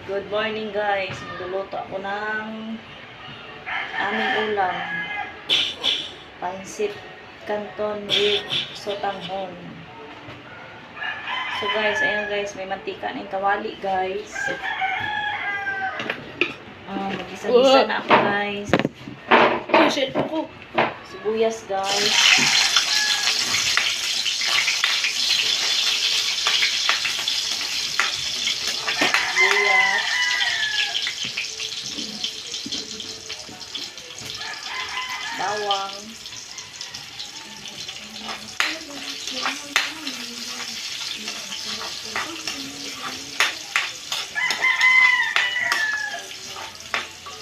Good morning guys. Magluluto ako ng aming ulam. Pansit canton with sotanghon. So guys, ayun guys, may mantika ng kawali guys. Mag-isa-gisa na ako guys. Cellphone ko. Sibuyas guys. Bawang.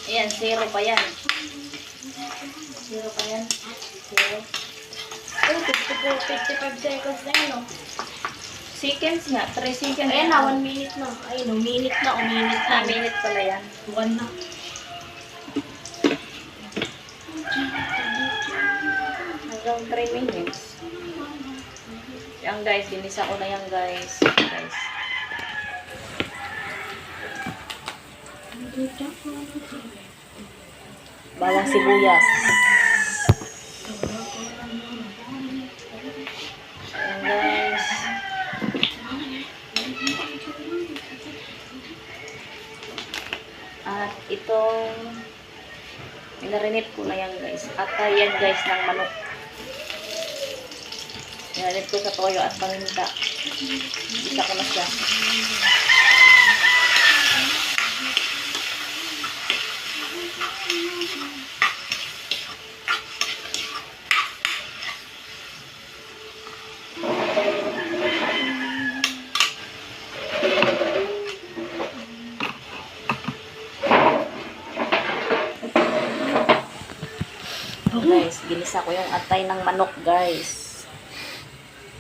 Ayan, zero pa yan. Zero pa yan. Zero. Oh, 55 seconds na yun, no? Seconds nga, 3 seconds. Ayan na, 1 minute na. Ayun, no, minute na, minute na. Minute pala yan. 1 na. Hanggang 3 minutes. Yan guys, ginisa ko na yan guys. Guys. Bawang sibuyas. Ayan guys. At itong inarinit ko na yan guys. At yan guys ng manok. Inarinit ko sa toyo at paminta. Isa ko na siya. Guys, ginisa ko yung atay ng manok, guys.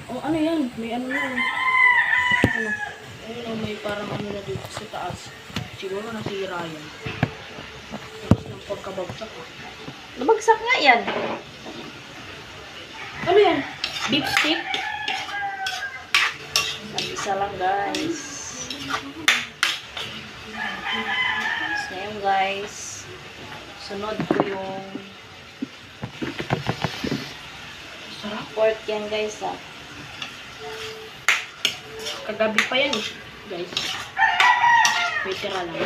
Oh, ano yan? May ano yan. Ano? Ayun, may parang ano na dito sa taas. Siguro nasira yan. Tapos ng pagkabagsak. Lumagsak nga yan. Ano yan? Beef stick? Isa lang, guys. So, yun, guys. Sunod ko yung Sarap. pork yan, guys, ah. Kagabi pa yan eh, guys. May tira lang.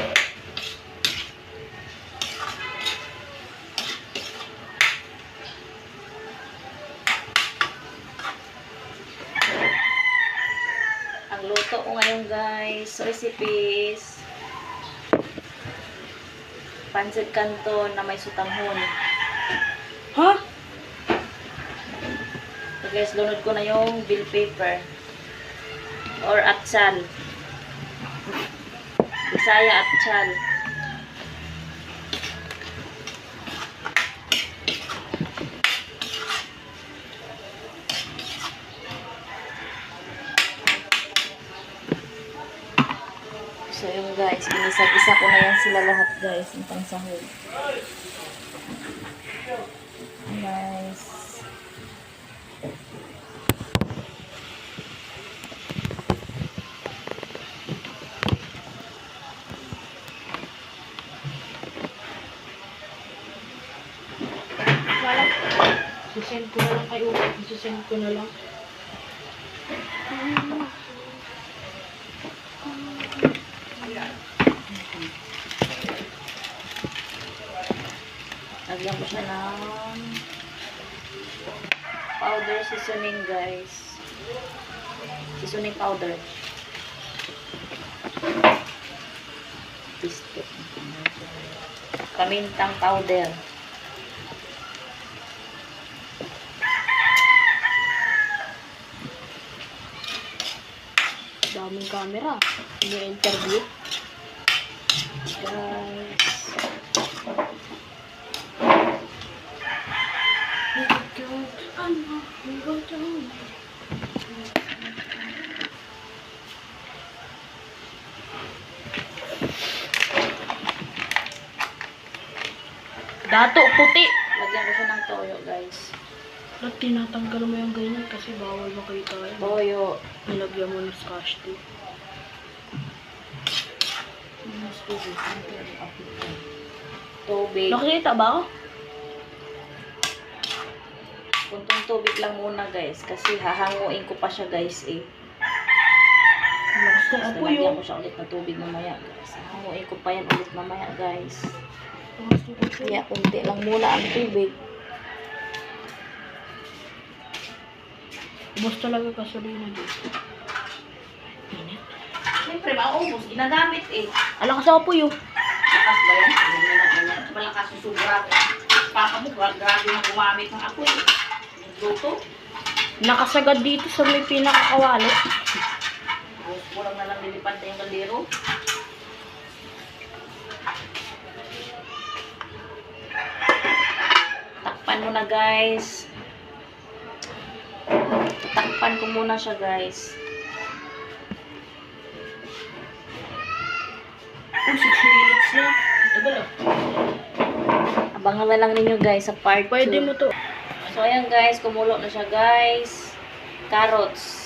Ang luto ko ngayon, guys, recipes. Pansit canton na may sotanghon. Ha? So, guys, lunod ko na yung bill paper. Or atsal. Bisaya atsal. So yung guys, ginisa-gisa ko na yan sila lahat guys, yung pangsahog. Guys. Sisend ko na lang kayo. Sisend ko na lang. Lagyan ko siya ng powder seasoning guys. Seasoning powder. Biscuit. Pamintang powder. Daming camera. Ini-interview. Guys. Dato puti. Lagyan ko siya ng toyo guys. Ba't tinatanggal mo yung ganyan kasi bawal makita yan. Toyo. Nilagyan mo ng scotch tape. Tubig. Nakikita ba ako? Kuntong tubig lang muna guys. Kasi hahanguin ko pa siya guys eh. Lakas kong Tapos apoy lalagyan yun. ko siya ulit ng tubig mamaya guys. Hahanguin ko pa yan ulit mamaya guys. Lakas kong apoy. Kaya kunti lang muna ang tubig. Ubos talaga gasolina dito. Init. Siyempre, maubos. Ginagamit eh. Alakas ang apoy yun. Lakas ba yan? Ganyan. Malakas yung sobra. Papa mo, grabe na gumamit ng apoy. Nagluto. Nakasagad dito sa may pinakakawali. Kulang na lang lilipad na yung kaldero. Takpan mo na guys. Takpan ko muna siya guys. Oh, 6 minutes na. Tagal ah. Abangan na lang ninyo guys sa part 2. Pwede mo to. So ayan guys, kumulo na siya guys. Carrots.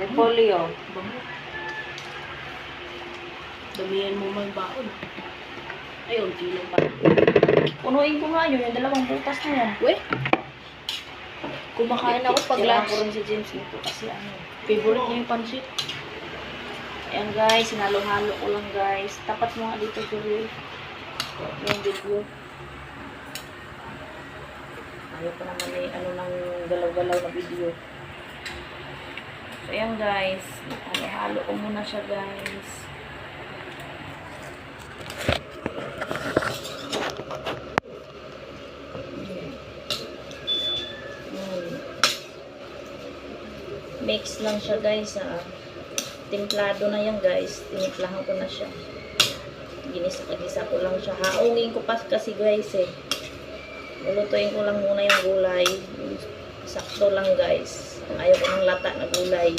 Repolyo. Bango. Damihan mo may baon. Ay, unti lang pa. Punuin ko nga yun, yung dalawang butas na yan. Weh. Kumakain ako pag Kailangan ko lunch. rin si James dito kasi ano. Favorite niya yung pansit. Ayan guys, sinalo-halo ko lang guys. Tapat mo nga dito, Juri. Yung video. Ayaw ko naman eh, ano nang galaw-galaw na video. So ayan guys, halo-halo ko muna siya guys. Mix lang siya guys ha. Timplado na yan guys. Tinimplahan ko na siya. Ginisa ko lang siya. Haungin ko pa kasi guys eh. Lulutuin ko lang muna yung gulay. Sakto lang guys. Ayaw ko ng lata na gulay.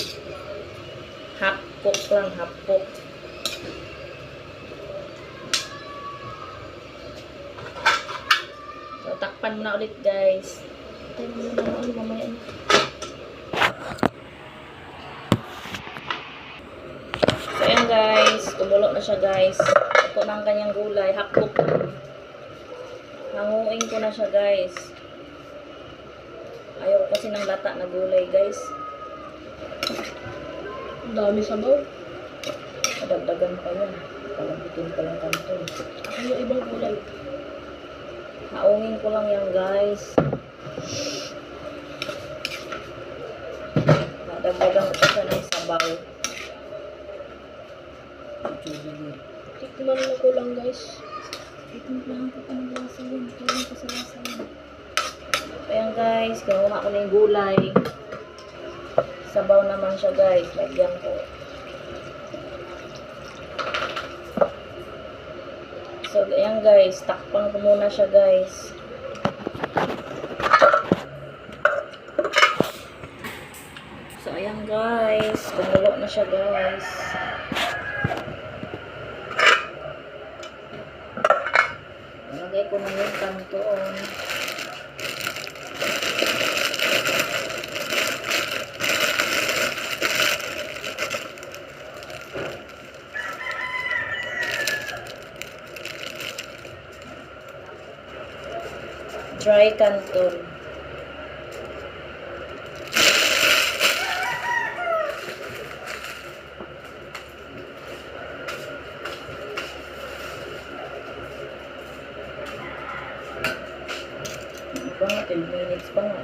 Half cook lang, half cook. So takpan mo na ulit guys. Tayo mo na ulit mamaya na. So, ayan guys. Kumulo na siya guys. Ito na ang kanyang gulay. Half cook lang. Hanguin ko na siya guys. Ayaw ko kasi ng lata na gulay guys. Ang dami sabaw. Madagdagan pa yan. Palambitin pa lang kanto. Ako yung ibang gulay. Haungin ko lang yan guys. Madagdagan ko pa siya ng sabaw. Tikman na ko lang guys. Itimplahan ko pa ng lasa yun. Tuloy ko sa lasa yun. Ayan guys, kinuha ko na yung gulay. Sabaw naman siya guys. Lagyan ko. So, ayan guys. Takpan ko muna siya guys. So, ayan guys. Kumulo na siya guys. Lagay ko na yung kantoon. Dry canton. Ito nga, 12 minutes pa nga.